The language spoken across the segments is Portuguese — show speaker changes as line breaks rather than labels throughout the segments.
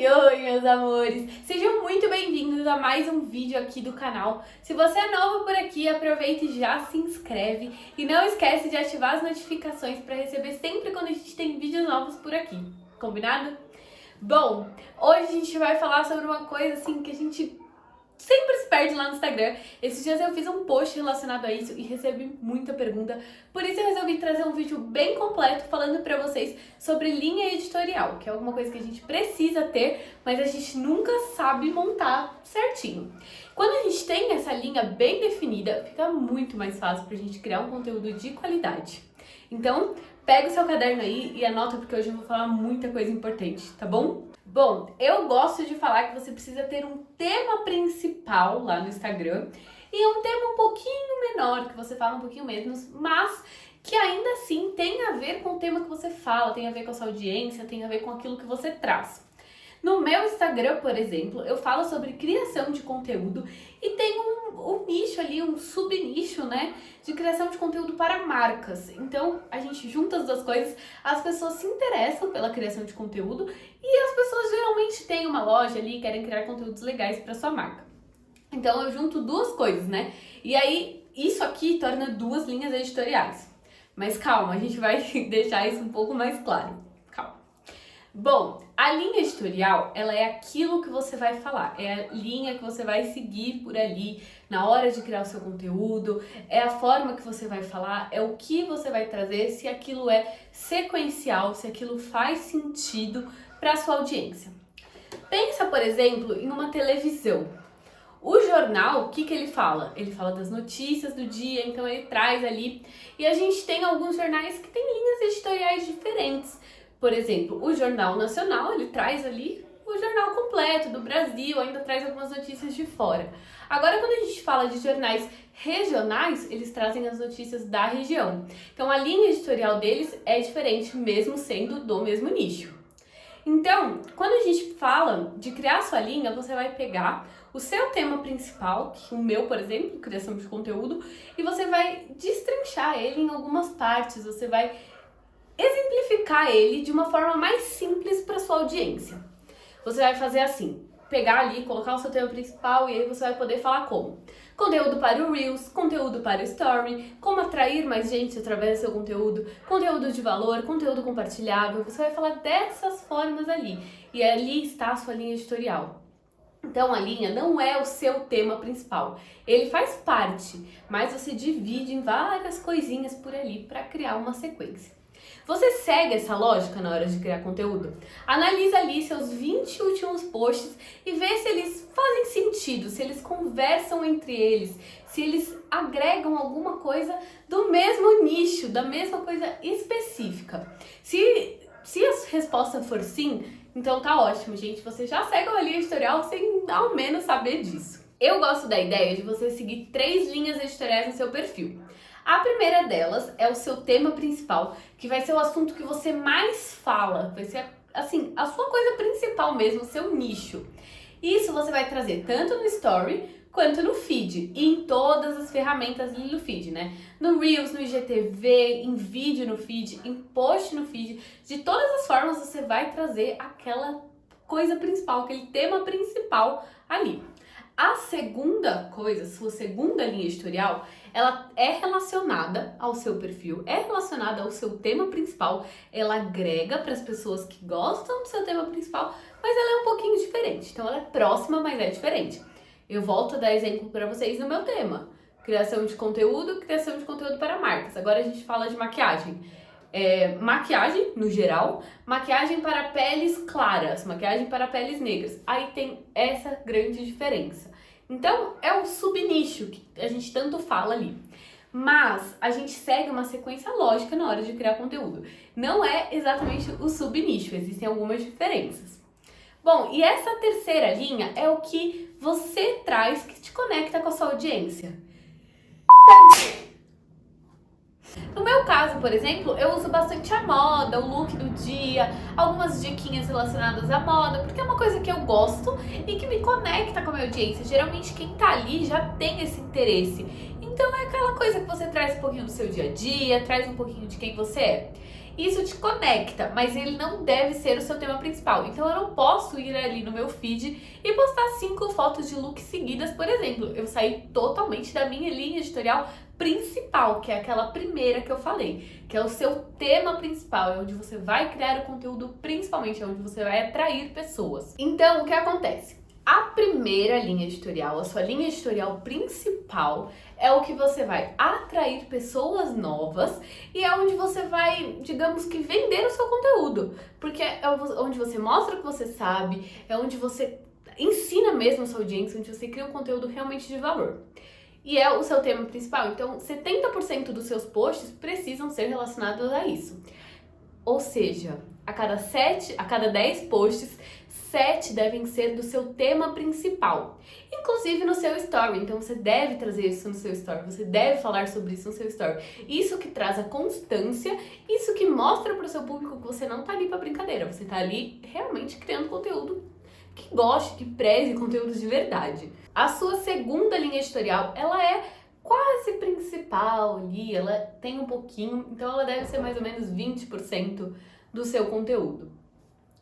Oi, meus amores! Sejam muito bem-vindos a mais um vídeo aqui do canal. Se você é novo por aqui, aproveita e já se inscreve. E não esquece de ativar as notificações para receber sempre quando a gente tem vídeos novos por aqui. Combinado? Bom, hoje a gente vai falar sobre uma coisa assim que a gente sempre se perde lá no Instagram. Esses dias eu fiz um post relacionado a isso e recebi muita pergunta. Por isso eu resolvi trazer um vídeo bem completo falando pra vocês sobre linha editorial, que é alguma coisa que a gente precisa ter, mas a gente nunca sabe montar certinho. Quando a gente tem essa linha bem definida, fica muito mais fácil pra gente criar um conteúdo de qualidade. Então, pega o seu caderno aí e anota, porque hoje eu vou falar muita coisa importante, tá bom? Bom, eu gosto de falar que você precisa ter um tema principal lá no Instagram e um tema um pouquinho menor, que você fala um pouquinho menos, mas que ainda assim tem a ver com o tema que você fala, tem a ver com a sua audiência, tem a ver com aquilo que você traz. No meu Instagram, por exemplo, eu falo sobre criação de conteúdo e tem um nicho ali, um subnicho, né, de criação de conteúdo para marcas. Então, a gente junta as duas coisas, as pessoas se interessam pela criação de conteúdo e as pessoas geralmente têm uma loja ali e querem criar conteúdos legais para sua marca. Então, eu junto duas coisas, né? E aí, isso aqui torna duas linhas editoriais. Mas calma, a gente vai deixar isso um pouco mais claro. Bom, a linha editorial, ela é aquilo que você vai falar, é a linha que você vai seguir por ali na hora de criar o seu conteúdo, é a forma que você vai falar, é o que você vai trazer, se aquilo é sequencial, se aquilo faz sentido para a sua audiência. Pensa, por exemplo, em uma televisão. O jornal, o que ele fala? Ele fala das notícias do dia, então ele traz ali, e a gente tem alguns jornais que têm linhas editoriais diferentes. Por exemplo, o Jornal Nacional, ele traz ali o jornal completo do Brasil, ainda traz algumas notícias de fora. Agora, quando a gente fala de jornais regionais, eles trazem as notícias da região. Então, a linha editorial deles é diferente, mesmo sendo do mesmo nicho. Então, quando a gente fala de criar sua linha, você vai pegar o seu tema principal, que o meu, por exemplo, criação de conteúdo, e você vai destrinchar ele em algumas partes, você vai exemplificar ele de uma forma mais simples para sua audiência. Você vai fazer assim, pegar ali, colocar o seu tema principal e aí você vai poder falar como conteúdo para o Reels, conteúdo para o Story, como atrair mais gente através do seu conteúdo, conteúdo de valor, conteúdo compartilhável. Você vai falar dessas formas ali e ali está a sua linha editorial. Então a linha não é o seu tema principal, ele faz parte, mas você divide em várias coisinhas por ali para criar uma sequência. Você segue essa lógica na hora de criar conteúdo? Analisa ali seus 20 últimos posts e vê se eles fazem sentido, se eles conversam entre eles, se eles agregam alguma coisa do mesmo nicho, da mesma coisa específica. Se a resposta for sim, então tá ótimo, gente. Você já segue uma linha editorial sem ao menos saber disso. Eu gosto da ideia de você seguir 3 linhas editoriais no seu perfil. A primeira delas é o seu tema principal, que vai ser o assunto que você mais fala, vai ser assim, a sua coisa principal mesmo, o seu nicho. Isso você vai trazer tanto no Story quanto no feed e em todas as ferramentas ali no feed, né? No Reels, no IGTV, em vídeo no feed, em post no feed, de todas as formas você vai trazer aquela coisa principal, aquele tema principal ali. A segunda coisa, sua segunda linha editorial, ela é relacionada ao seu perfil, é relacionada ao seu tema principal, ela agrega para as pessoas que gostam do seu tema principal, mas ela é um pouquinho diferente. Então ela é próxima, mas é diferente. Eu volto a dar exemplo para vocês no meu tema. Criação de conteúdo para marcas. Agora a gente fala de maquiagem. Maquiagem, no geral, maquiagem para peles claras, maquiagem para peles negras. Aí tem essa grande diferença. Então, é um subnicho que a gente tanto fala ali. Mas a gente segue uma sequência lógica na hora de criar conteúdo. Não é exatamente o subnicho, existem algumas diferenças. Bom, e essa terceira linha é o que você traz que te conecta com a sua audiência. No meu caso, por exemplo, eu uso bastante a moda, o look do dia, algumas diquinhas relacionadas à moda, porque é uma coisa que eu gosto e que me conecta com a minha audiência. Geralmente quem tá ali já tem esse interesse. Então é aquela coisa que você traz um pouquinho do seu dia a dia, traz um pouquinho de quem você é. Isso te conecta, mas ele não deve ser o seu tema principal. Então eu não posso ir ali no meu feed e postar 5 fotos de look seguidas, por exemplo. Eu saí totalmente da minha linha editorial principal, que é aquela primeira que eu falei, que é o seu tema principal, é onde você vai criar o conteúdo, principalmente é onde você vai atrair pessoas. Então, o que acontece? A primeira linha editorial, a sua linha editorial principal, é o que você vai atrair pessoas novas e é onde você vai, digamos que, vender o seu conteúdo. Porque é onde você mostra o que você sabe, é onde você ensina mesmo a sua audiência, onde você cria um conteúdo realmente de valor. E é o seu tema principal, então 70% dos seus posts precisam ser relacionados a isso. Ou seja, a cada 10 posts, 7 devem ser do seu tema principal, inclusive no seu story. Então você deve trazer isso no seu story, você deve falar sobre isso no seu story. Isso que traz a constância, isso que mostra para o seu público que você não tá ali para brincadeira, você tá ali realmente criando conteúdo que goste, que preze conteúdos de verdade. A sua segunda linha editorial, ela é quase principal ali, ela tem um pouquinho, então ela deve ser mais ou menos 20% do seu conteúdo.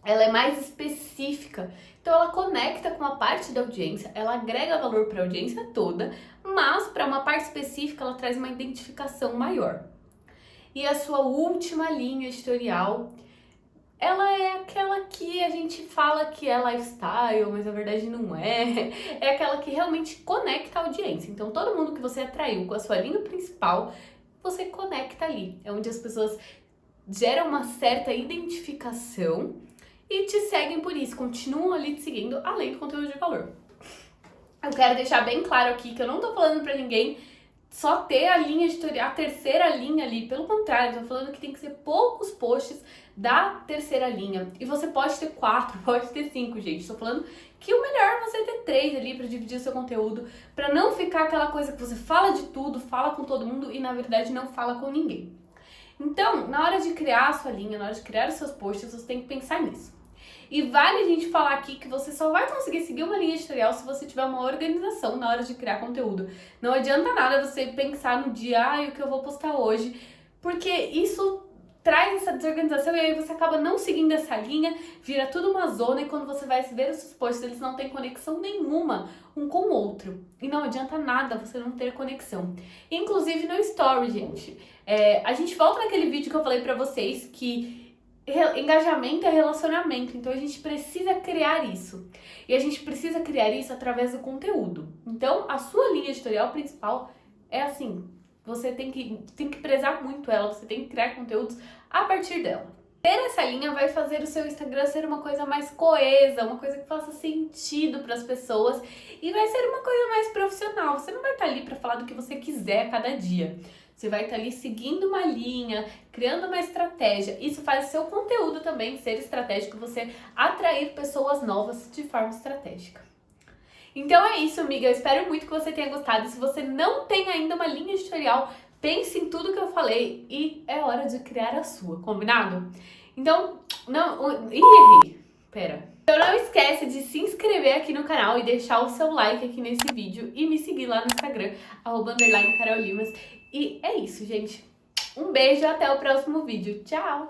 Ela é mais específica, então ela conecta com a parte da audiência, ela agrega valor para a audiência toda, mas para uma parte específica ela traz uma identificação maior. E a sua última linha editorial, ela é aquela que a gente fala que é lifestyle, mas na verdade não é. É aquela que realmente conecta a audiência. Então todo mundo que você atraiu com a sua linha principal, você conecta ali. É onde as pessoas geram uma certa identificação e te seguem por isso, continuam ali te seguindo, além do conteúdo de valor. Eu quero deixar bem claro aqui que eu não tô falando pra ninguém só ter a linha editorial, a terceira linha ali. Pelo contrário, eu tô falando que tem que ser poucos posts da terceira linha. E você pode ter 4, pode ter 5, gente. Tô falando que o melhor é você ter 3 ali pra dividir o seu conteúdo, pra não ficar aquela coisa que você fala de tudo, fala com todo mundo e na verdade não fala com ninguém. Então, na hora de criar a sua linha, na hora de criar os seus posts, você tem que pensar nisso. E vale a gente falar aqui que você só vai conseguir seguir uma linha editorial se você tiver uma organização na hora de criar conteúdo. Não adianta nada você pensar no dia, o que eu vou postar hoje, porque isso traz essa desorganização e aí você acaba não seguindo essa linha, vira tudo uma zona e quando você vai ver os seus posts, eles não têm conexão nenhuma um com o outro. E não adianta nada você não ter conexão. Inclusive no story, gente. A gente volta naquele vídeo que eu falei pra vocês que engajamento é relacionamento, então a gente precisa criar isso. E a gente precisa criar isso através do conteúdo. Então, a sua linha editorial principal é assim, você tem que prezar muito ela, você tem que criar conteúdos a partir dela. Ter essa linha vai fazer o seu Instagram ser uma coisa mais coesa, uma coisa que faça sentido para as pessoas e vai ser uma coisa mais profissional. Você não vai estar ali para falar do que você quiser a cada dia. Você vai estar ali seguindo uma linha, criando uma estratégia. Isso faz o seu conteúdo também ser estratégico, você atrair pessoas novas de forma estratégica. Então é isso, amiga. Eu espero muito que você tenha gostado. Se você não tem ainda uma linha editorial, pense em tudo que eu falei e é hora de criar a sua, combinado? Então, errei. Pera. Então não esquece de se inscrever aqui no canal e deixar o seu like aqui nesse vídeo e me seguir lá no Instagram, @_carollimas. E é isso, gente. Um beijo e até o próximo vídeo. Tchau!